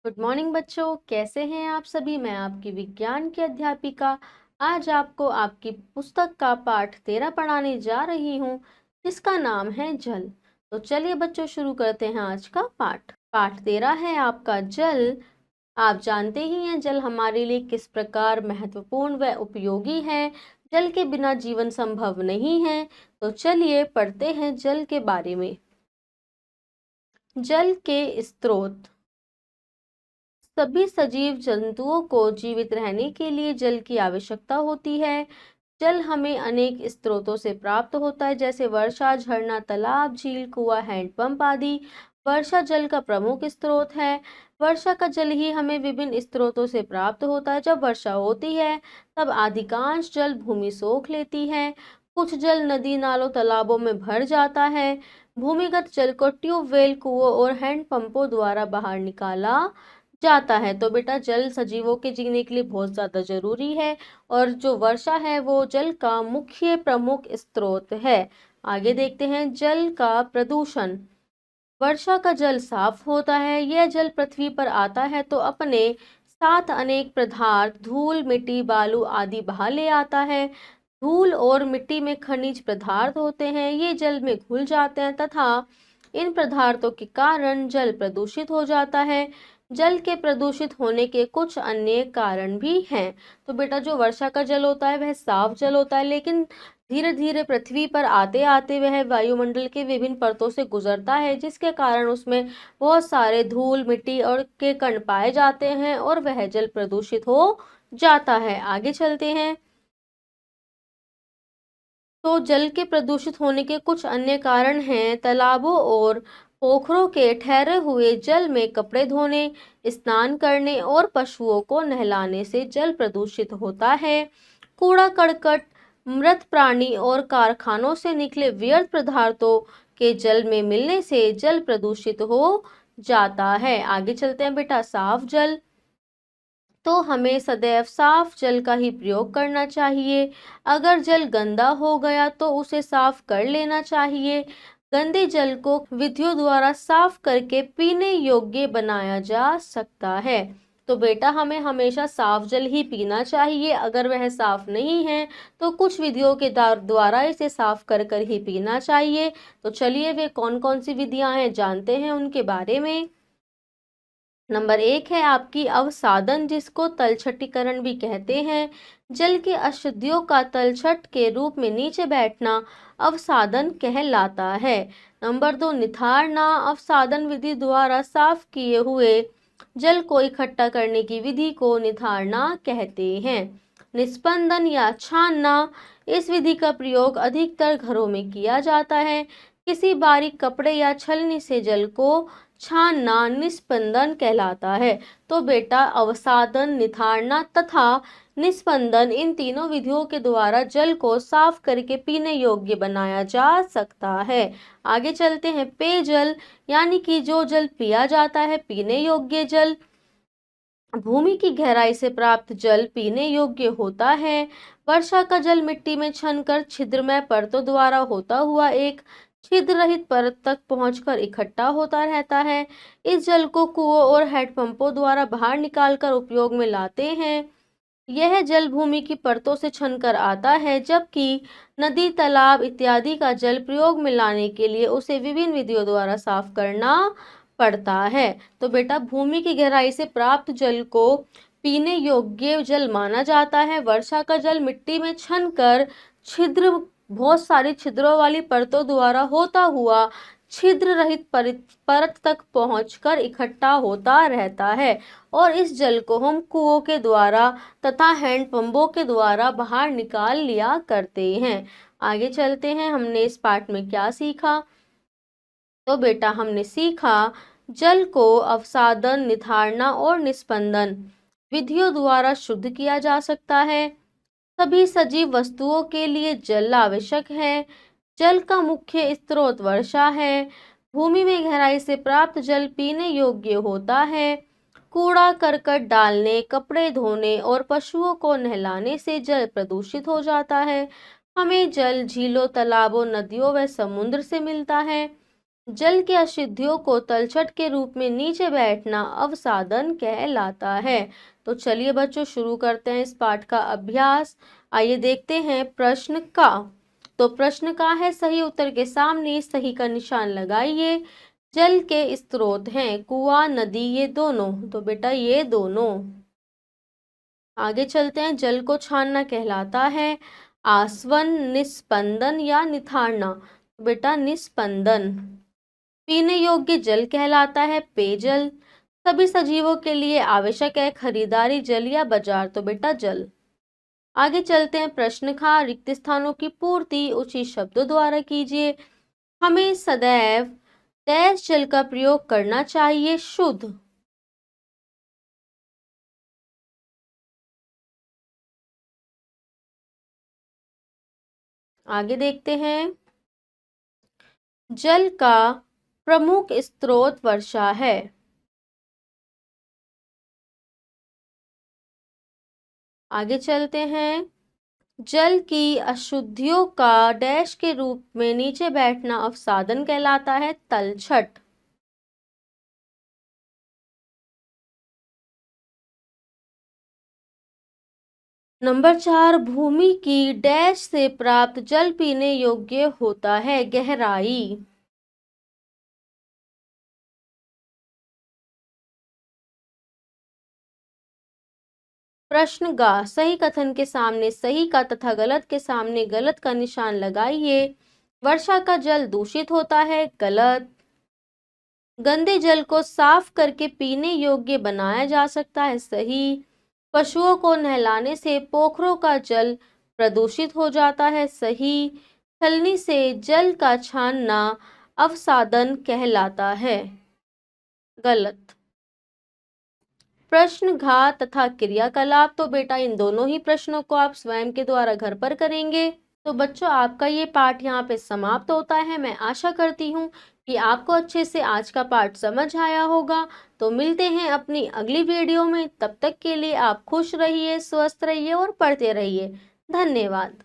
Good morning बच्चों, कैसे हैं आप सभी। मैं आपकी विज्ञान की अध्यापिका आज आपको आपकी पुस्तक का पाठ 13 पढ़ाने जा रही हूँ, जिसका नाम है जल। तो चलिए बच्चों, शुरू करते हैं आज का पाठ। पाठ 13 है आपका जल। आप जानते ही हैं जल हमारे लिए किस प्रकार महत्वपूर्ण व उपयोगी है। जल के बिना जीवन संभव नहीं है। तो चलिए पढ़ते हैं जल के बारे में। जल के स्रोत। सभी सजीव जंतुओं को जीवित रहने के लिए जल की आवश्यकता होती है। जल हमें अनेक स्रोतों से प्राप्त होता है, जैसे वर्षा, झरना, तालाब, झील, कुआं, हैंडपंप आदि। वर्षा जल का प्रमुख स्रोत है। वर्षा का जल ही हमें विभिन्न स्रोतों से प्राप्त होता है। जब वर्षा होती है तब अधिकांश जल भूमि सोख लेती है। कुछ जल नदी, नालों, तालाबों में भर जाता है। भूमिगत जल को ट्यूबवेल, कुओं और हैंडपंपों द्वारा बाहर निकाला जाता है। तो बेटा जल सजीवों के जीने के लिए बहुत ज्यादा जरूरी है, और जो वर्षा है वो जल का मुख्य प्रमुख स्रोत है। आगे देखते हैं जल का प्रदूषण। वर्षा का जल साफ होता है। यह जल पृथ्वी पर आता है तो अपने साथ अनेक पदार्थ, धूल, मिट्टी, बालू आदि बहा ले आता है। धूल और मिट्टी में खनिज पदार्थ होते हैं, ये जल में घुल जाते हैं तथा इन पदार्थों के कारण जल प्रदूषित हो जाता है। जल के प्रदूषित होने के कुछ अन्य कारण भी हैं। तो बेटा जो वर्षा का जल होता है वह साफ जल होता है, लेकिन धीरे धीरे पृथ्वी पर आते आते वह वायुमंडल के विभिन्न परतों से गुजरता है, जिसके कारण उसमें बहुत सारे धूल, मिट्टी और के कण पाए जाते हैं और वह जल प्रदूषित हो जाता है। आगे चलते हैं। तो जल के प्रदूषित होने के कुछ अन्य कारण हैं तालाबों और पोखरों के ठहरे हुए जल में कपड़े धोने, स्नान करने और पशुओं को नहलाने से जल प्रदूषित होता है। कूड़ा करकट, मृत प्राणी और कारखानों से निकले व्यर्थ पदार्थों के जल में मिलने से जल प्रदूषित हो जाता है। आगे चलते हैं बेटा। साफ जल। तो हमें सदैव साफ जल का ही प्रयोग करना चाहिए। अगर जल गंदा हो गया तो उसे साफ कर लेना चाहिए। गंदे जल को विधियों द्वारा साफ करके पीने योग्य बनाया जा सकता है। तो बेटा हमें हमेशा साफ जल ही पीना चाहिए। अगर वह साफ नहीं है तो कुछ विधियों के द्वारा इसे साफ कर कर ही पीना चाहिए। तो चलिए वे कौन कौन सी विधियां हैं जानते हैं उनके बारे में। नंबर 1 है आपकी अवसादन, जिसको तलछटीकरण भी कहते हैं। जल की अशुद्धियों का तलछट के रूप में नीचे बैठना अवसादन कहलाता है। नंबर 2 निथारना। अवसादन विधि द्वारा साफ किए हुए जल को इकट्ठा करने की विधि को निथारना कहते हैं। निस्पंदन या छानना। इस विधि का प्रयोग अधिकतर घरों में किया जाता है। किसी बारीक कपड़े या छलनी से जल को छानना निस्पंदन कहलाता है। तो बेटा अवसादन, निथारना तथा निस्पंदन, इन तीनों विधियों के द्वारा जल को साफ करके पीने योग्य बनाया जा सकता है। आगे चलते हैं। पेयजल, यानी कि जो जल पिया जाता है, पीने योग्य जल। भूमि की गहराई से प्राप्त जल पीने योग्य होता है। वर्षा का जल मिट्टी में छनकर छिद्रमय परतों द्वारा होता हुआ एक छिद्र रहित परत तक पहुंचकर इकट्ठा होता रहता है। इस जल को कुओं और हैंडपंपों द्वारा बाहर निकालकर उपयोग में लाते हैं। यह जल भूमि की परतों से छनकर आता है, जबकि नदी, तालाब इत्यादि का जल प्रयोग में लाने के लिए उसे विभिन्न विधियों द्वारा साफ करना पड़ता है। तो बेटा भूमि की गहराई से प्राप्त जल को पीने योग्य जल माना जाता है। वर्षा का जल मिट्टी में छनकर छिद्र, बहुत सारी छिद्रों वाली परतों द्वारा होता हुआ छिद्र रहित परत तक पहुंचकर इकट्ठा होता रहता है, और इस जल को हम कुओं के द्वारा तथा हैंडपंपों के द्वारा बाहर निकाल लिया करते हैं। आगे चलते हैं। हमने इस पाठ में क्या सीखा। तो बेटा हमने सीखा जल को अवसादन, निथारना और निस्पंदन विधियों द्वारा शुद्ध किया जा सकता है। सभी सजीव वस्तुओं के लिए जल आवश्यक है। जल का मुख्य स्रोत वर्षा है। भूमि में गहराई से प्राप्त जल पीने योग्य होता है। कूड़ा करकट डालने, कपड़े धोने और पशुओं को नहलाने से जल प्रदूषित हो जाता है। हमें जल झीलों, तालाबों, नदियों व समुद्र से मिलता है। जल की अशुद्धियों को तलछट के रूप में नीचे बैठना अवसादन कहलाता है। तो चलिए बच्चों, शुरू करते हैं इस पाठ का अभ्यास। आइए देखते हैं प्रश्न का। तो प्रश्न का है, सही उत्तर के सामने सही का निशान लगाइए। जल के स्रोत हैं कुआं, नदी, ये दोनों। तो बेटा ये दोनों। आगे चलते हैं, जल को छानना कहलाता है आसवन, निस्पंदन या निथारना। तो बेटा निस्पंदन। पीने योग्य जल कहलाता है पेयजल। सभी सजीवों के लिए आवश्यक है खरीदारी जल या बाजार। तो बेटा जल। आगे चलते हैं, प्रश्न खा, रिक्त स्थानों की पूर्ति उचित शब्दों द्वारा कीजिए। हमें सदैव डैश जल का प्रयोग करना चाहिए, शुद्ध। आगे देखते हैं, जल का प्रमुख स्रोत वर्षा है। आगे चलते हैं, जल की अशुद्धियों का डैश के रूप में नीचे बैठना अवसादन कहलाता है, तलछट। नंबर 4, भूमि की डैश से प्राप्त जल पीने योग्य होता है, गहराई। प्रश्न गा, सही कथन के सामने सही का तथा गलत के सामने गलत का निशान लगाइए। वर्षा का जल दूषित होता है, गलत। गंदे जल को साफ करके पीने योग्य बनाया जा सकता है, सही। पशुओं को नहलाने से पोखरों का जल प्रदूषित हो जाता है, सही। छलनी से जल का छानना अवसादन कहलाता है, गलत। प्रश्न घा तथा क्रियाकलाप, तो बेटा इन दोनों ही प्रश्नों को आप स्वयं के द्वारा घर पर करेंगे। तो बच्चों, आपका ये पाठ यहाँ पे समाप्त होता है। मैं आशा करती हूँ कि आपको अच्छे से आज का पाठ समझ आया होगा। तो मिलते हैं अपनी अगली वीडियो में। तब तक के लिए आप खुश रहिए, स्वस्थ रहिए और पढ़ते रहिए। धन्यवाद।